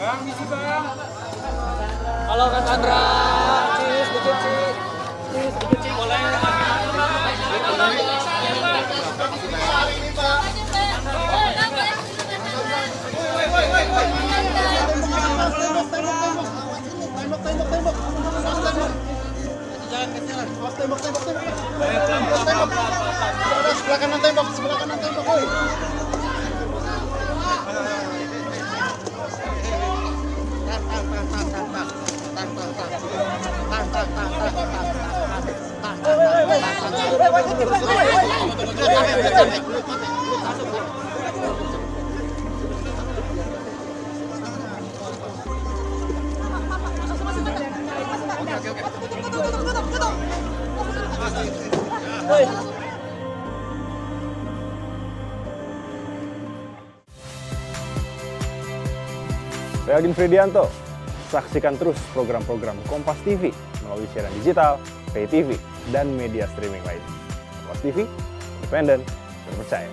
Bang, misi bang. Halo Cassandra, cheese dikit cheese, cheese dikit cheese boleh. Sebelah kanan tembok, woi. Saya Agin Fridianto. Saksikan terus program-program Kompas TV melalui siaran digital, pay TV, dan media streaming lain. Kompas TV, independen, terpercaya.